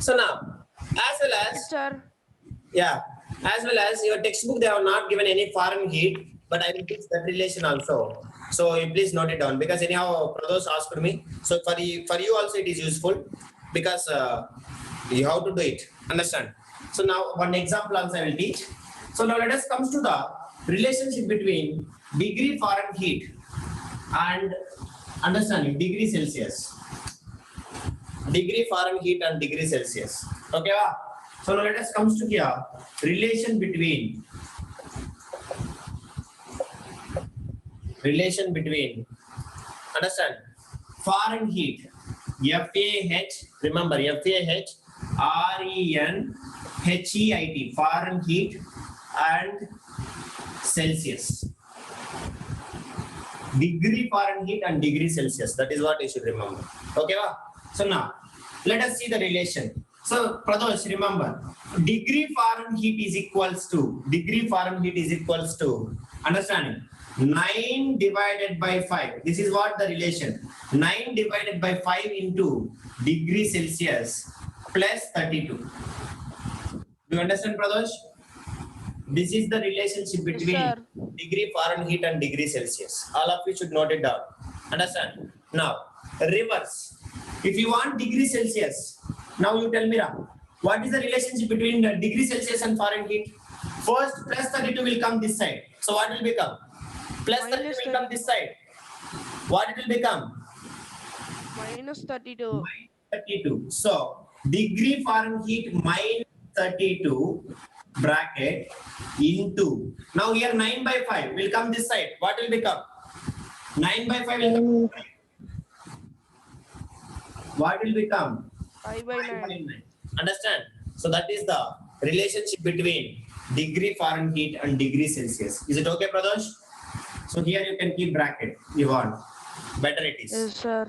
So now, as well as, Yes, sir. yeah, as well as your textbook, they have not given any Fahrenheit, but I will fix that relation also. So you please note it down, because anyhow Pradosh asked me. So for you also it is useful, because you have to do it. Understand? So now one example also I will teach. So now let us comes to the relationship between degree Fahrenheit and understanding degree Celsius. Degree Fahrenheit and degree Celsius. Okay, va? So now let us comes to here relation between understand Fahrenheit, FAH, remember FAH RENHEIT, Fahrenheit and Celsius. Degree Fahrenheit and degree Celsius, that is what you should remember. Okay, va? So now let us see the relation. So Pradosh, remember degree Fahrenheit is equals to understanding 9 divided by 5. This is what the relation, 9 divided by 5 into degree Celsius plus 32. Do you understand, Pradosh? This is the relationship between Yes, degree Fahrenheit and degree Celsius. All of you should note it down. Understand? Now, reverse. If you want degree Celsius, now you tell me, Ram, what is the relationship between the degree Celsius and Fahrenheit? First, plus 32 will come this side. So what will become? Plus 32 will come this side. What it will become? minus 32. Minus 32. So, degree Fahrenheit minus 32 bracket into, now here 9 by 5 will come this side. What will become? 9 by 5 will come. What will become? 5 by 9. Understand? So that is the relationship between degree Fahrenheit and degree Celsius. Is it okay, Pradosh? So here you can keep bracket. You want better it is. Yes, sir.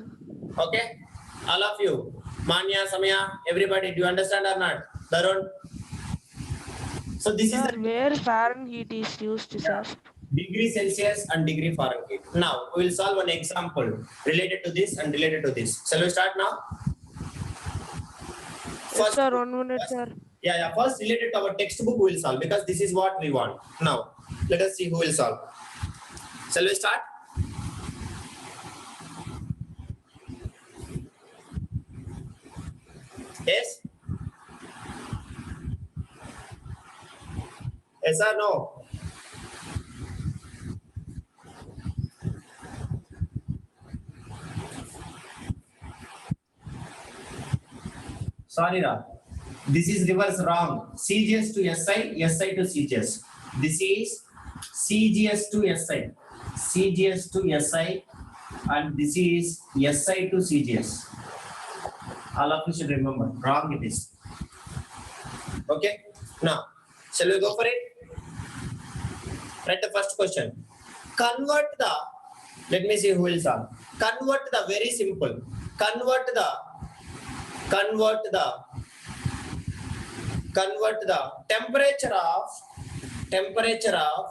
Okay, all of you, Manya, Samaya, everybody, do you understand or not? Darun. So this Sir, is the where Fahrenheit is used, sir? degree Celsius and degree Fahrenheit. Now we will solve an example related to this and related to this. Shall we start now? Yes, sir. 1 minute, sir. Yeah, first related to our textbook we will solve, because this is what we want. Now let us see who will solve. Shall we start? Yes? Yes or no? Sorry, Ra. This is reverse wrong. CGS to SI, SI to CGS. This is CGS to SI, CGS to SI, and this is SI to CGS. All of you should remember. Wrong it is. Okay. Now, shall we go for it? Write the first question. Convert the. Let me see who will solve. Convert the, very simple. Convert the temperature of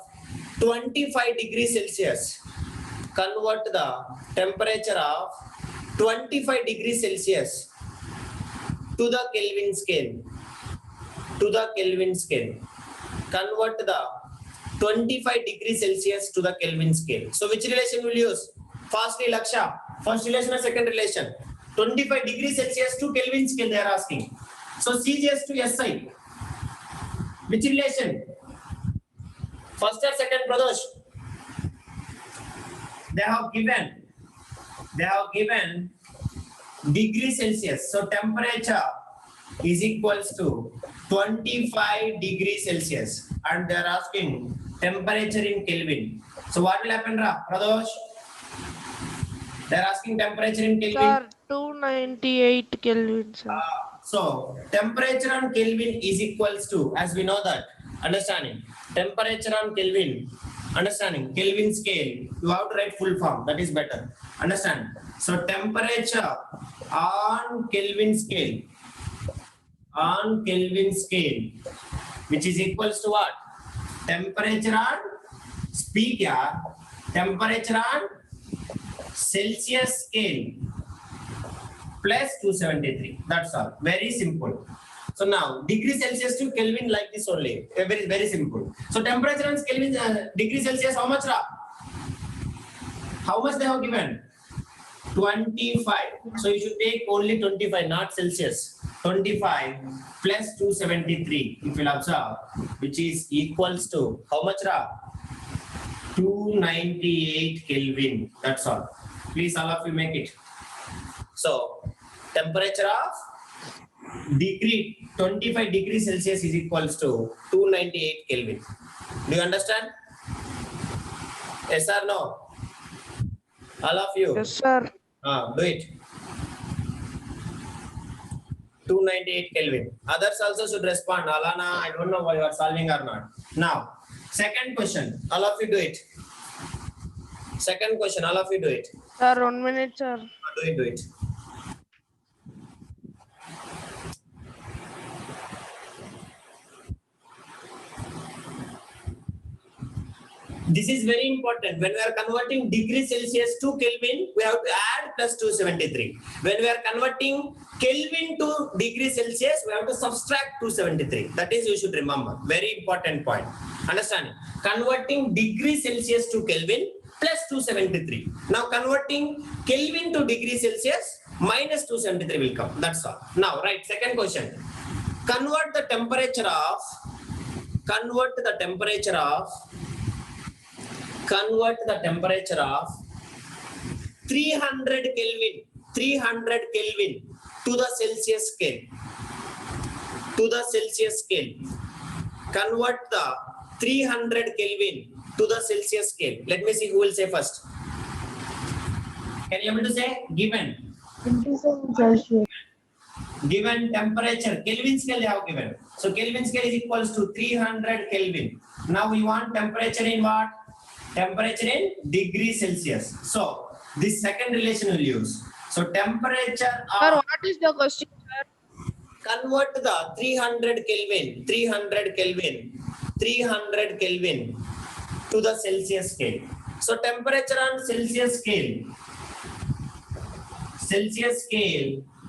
25 degrees Celsius. Convert the temperature of 25 degrees Celsius to the Kelvin scale. Convert the 25 degrees Celsius to the Kelvin scale. So which relation will use? Fastly, Laksha. First relation or second relation? 25 degrees Celsius to Kelvin scale they are asking. So CGS to SI. Which relation? First or second, Pradosh? They have given degree Celsius. So temperature is equals to 25 degrees Celsius. And they are asking temperature in Kelvin. So what will happen, Pradosh? They are asking temperature in Kelvin. Sir, 298 Kelvin, sir. So temperature on Kelvin is equals to, as we know that, understanding, temperature on Kelvin, understanding, Kelvin scale, you have to write full form, that is better. Understand? So temperature on Kelvin scale, which is equals to what? Temperature on, speak here, temperature on Celsius scale plus 273. That's all. Very simple. So now degree Celsius to Kelvin like this only. Very very simple. So temperature and Kelvin degree Celsius how much ra? How much they have given? 25. So you should take only 25, not Celsius. 25 plus 273. If you'll observe, which is equals to how much ra? 298 Kelvin. That's all. Please all of you make it. So temperature of degree 25 degrees Celsius is equals to 298 Kelvin. Do you understand? Yes or no? All of you. Yes, sir. Do it. 298 Kelvin. Others also should respond. Alana, I don't know why you are solving or not. Now, second question. All of you do it. Second question. All of you do it. Sir, 1 minute, sir. Do it. Do it. This is very important. When we are converting degree Celsius to Kelvin, we have to add plus 273. When we are converting Kelvin to degree Celsius, we have to subtract 273. That is, you should remember. Very important point. Understand? Converting degree Celsius to Kelvin plus 273. Now converting Kelvin to degree Celsius minus 273 will come. That's all. Now, right, second question. Convert the temperature of 300 Kelvin to the Celsius scale. Convert the 300 Kelvin to the Celsius scale. Let me see who will say first. Can you able to say? Given temperature, Kelvin scale they have given. So Kelvin scale is equals to 300 Kelvin. Now we want temperature in what? Temperature in degree Celsius. So this second relation will use. So temperature Sir, of what is the question, sir? convert the 300 Kelvin to the Celsius scale. So temperature on Celsius scale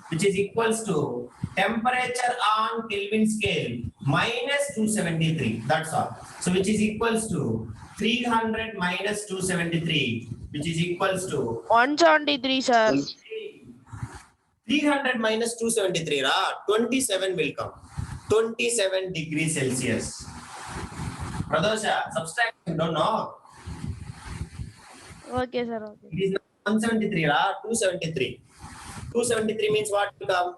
which is equals to temperature on Kelvin scale minus 273. That's all. So which is equals to 300 minus 273, which is equals to 173, sir. 300 minus 273, 27 will come. 27 degrees Celsius. Pradosha, subtraction, don't know. Okay, sir. Okay. It is not 173, 273. 273 means what will come?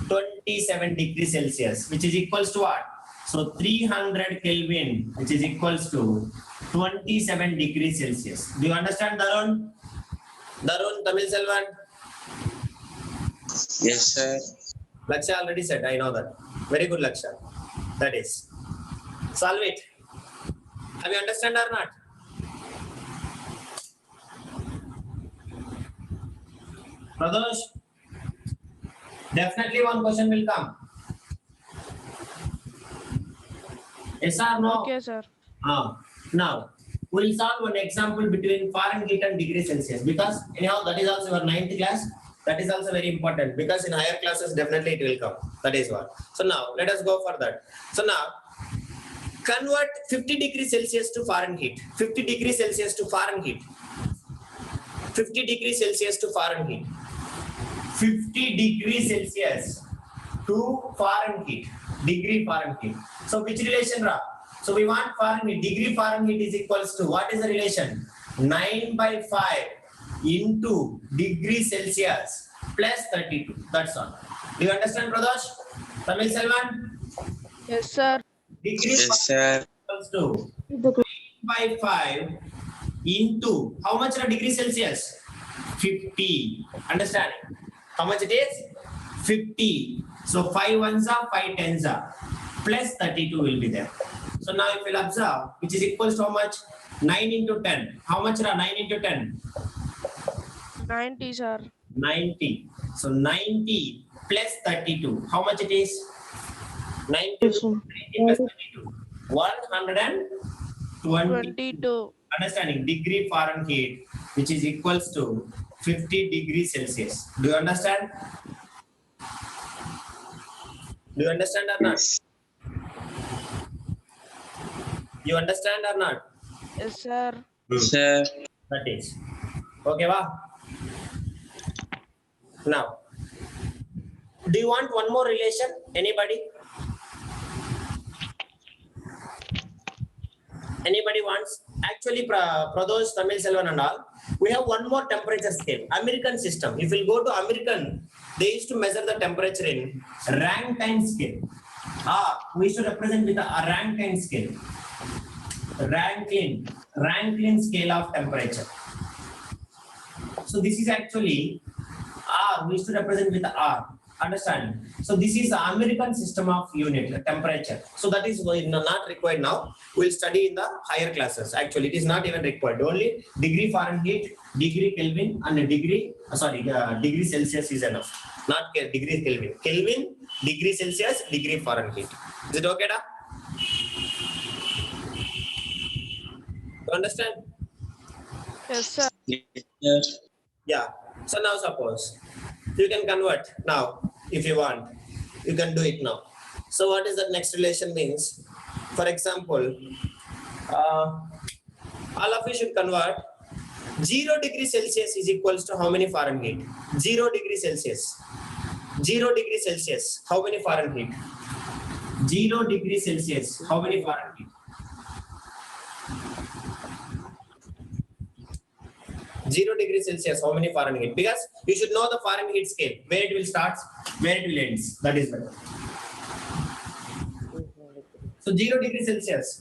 27 degrees Celsius, which is equals to what? So 300 Kelvin, which is equals to 27 degrees Celsius. Do you understand, Darun? Tamil Selvan? Yes, sir. Laksha already said, I know that. Very good, Laksha. That is. Solve it. Have you understand or not? Pradosh? Definitely one question will come. Yes or no? Okay, sir. Now, we'll solve one example between Fahrenheit and degree Celsius, because anyhow that is also your 9th class. That is also very important, because in higher classes definitely it will come. That is what. So now let us go for that. So now convert 50 degrees Celsius to Fahrenheit. 50 degrees Celsius to Fahrenheit. 50 degrees Celsius to Fahrenheit. 50 degrees Celsius to Fahrenheit. Degree Fahrenheit. So which relation, Ra? So we want Fahrenheit. Degree Fahrenheit is equals to, what is the relation? 9/5 into degree Celsius plus 32. That's all. Do you understand, Pradosh? Tamil Selvan? Yes, sir. Degree Yes, sir. equals to 9/5 into how much are degree Celsius? 50. Understand? How much it is? 50. So 5 ones are 5 tens are plus 32 will be there. So now if you'll observe, which is equals to how much? 9 into 10. How much are 9 into 10? 90, sir. 90. So 90 plus 32. How much it is? 90 plus 32. 120. 22. Understanding degree Fahrenheit, which is equals to 50 degrees Celsius. Do you understand? Do you understand or not? You understand or not? Yes, sir. Sir. That is. Okay, va? Now, do you want one more relation? Anybody? Anybody wants? Actually, Pradosh, Tamil Selvan and all, we have one more temperature scale. American system. If you go to American, they used to measure the temperature in Rankine scale. We used to represent with a Rankine scale. Rankine scale of temperature. So this is actually R. We used to represent with the R. Understand? So this is the American system of unit temperature. So that is not required now. We'll study in the higher classes. Actually, it is not even required. Only degree Fahrenheit, degree Kelvin, and degree Celsius is enough. Not degree Kelvin. Kelvin, degree Celsius, degree Fahrenheit. Is it okay, da? You understand? Yes, sir. Yes. Yeah. So now suppose you can convert now if you want. You can do it now. So what is that next relation means? For example, all of you should convert 0 degree Celsius is equals to how many Fahrenheit? 0 degree Celsius. 0 degree Celsius. How many Fahrenheit? 0 degree Celsius. How many Fahrenheit? 0 degree Celsius, how many Fahrenheit? Because you should know the Fahrenheit scale, where it will start, where it will end. That is better. So 0 degree Celsius.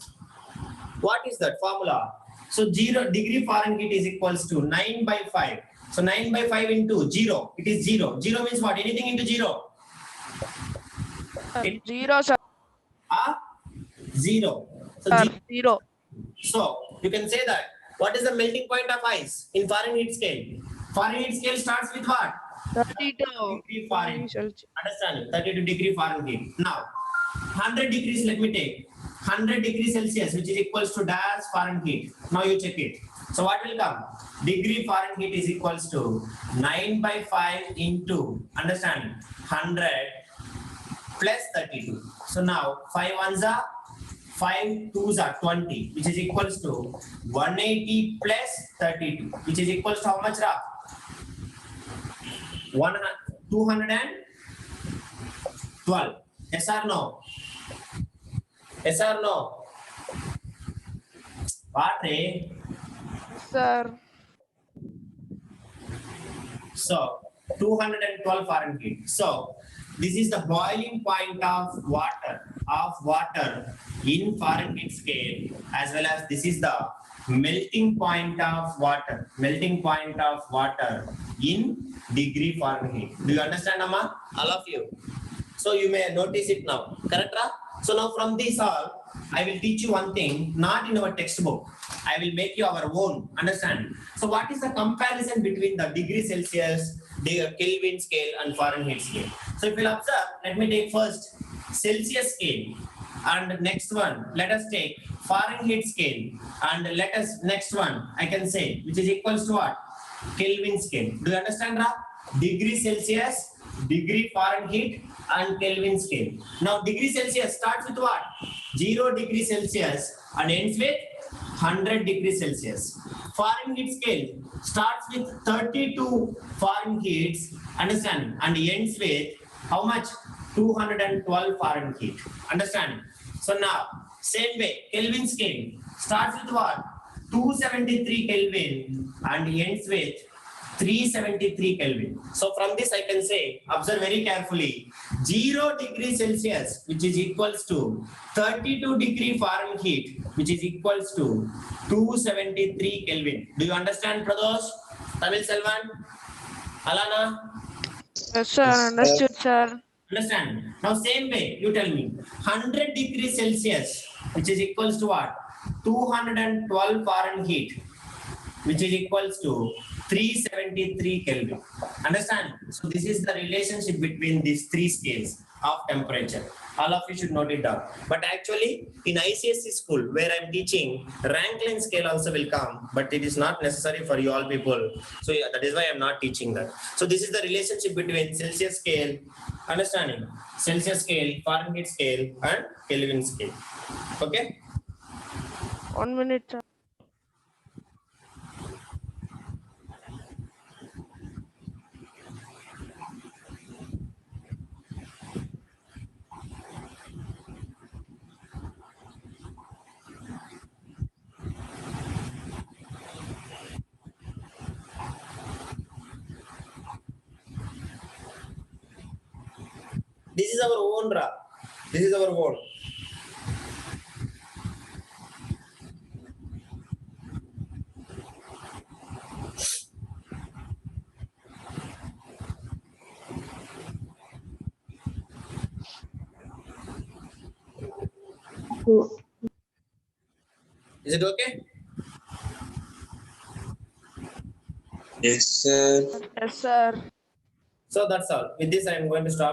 What is that formula? So 0 degree Fahrenheit is equals to 9 by 5. So 9 by 5 into 0. It is 0. 0 means what? Anything into 0. 0, sir. 0. So, Sir, 0. so you can say that. What is the melting point of ice in Fahrenheit scale? Fahrenheit scale starts with what? 32. Degree Fahrenheit. Celsius. Understand? 32 degree Fahrenheit. Now, 100 degrees, let me take 100 degrees Celsius, which is equals to dash Fahrenheit. Now you check it. So what will come? Degree Fahrenheit is equals to 9 by 5 into, understand, 100 plus 32. So now 5 ones are 5 2s are 20, which is equals to 180 plus 32, which is equals to how much, Ra? 212. Yes or no? Yes or no? What, Ray? Sir. So 212 Fahrenheit. So this is the boiling point of water in Fahrenheit scale, as well as this is the melting point of water in degree Fahrenheit. Do you understand, Amma? All of you. So you may notice it now. Correct, Ra? So now from this all, I will teach you one thing, not in our textbook. I will make you our own. Understand? So what is the comparison between the degree Celsius, the Kelvin scale, and Fahrenheit scale? So if you observe, let me take first Celsius scale, and next one, let us take Fahrenheit scale, and let us next one, I can say, which is equals to what? Kelvin scale. Do you understand, Ra? Degree Celsius, degree Fahrenheit, and Kelvin scale. Now degree Celsius starts with what? 0 degree Celsius and ends with 100 degrees Celsius. Fahrenheit scale starts with 32 Fahrenheit, understand, and ends with how much? 212 Fahrenheit. Understand? So now, same way, Kelvin scale starts with what? 273 Kelvin and ends with 373 Kelvin. So from this I can say, observe very carefully, 0 degree Celsius, which is equals to 32 degree Fahrenheit, which is equals to 273 Kelvin. Do you understand, Pradosh? Tamil Selvan? Alana? Yes, sir. Understood, sir. Understand? Now same way, you tell me, 100 degrees Celsius, which is equals to what? 212 Fahrenheit, which is equals to 373 Kelvin. Understand? So this is the relationship between these three scales. of temperature. All of you should note it down. But actually, in ICSE school where I'm teaching, Rankine scale also will come, but it is not necessary for you all people. So yeah, that is why I'm not teaching that. So this is the relationship between Celsius scale, understanding Celsius scale, Fahrenheit scale, and Kelvin scale. Okay. 1 minute, sir. This is our own Ra. This is our own. Is it okay? Yes, sir. Yes, sir. So that's all. With this, I'm going to stop.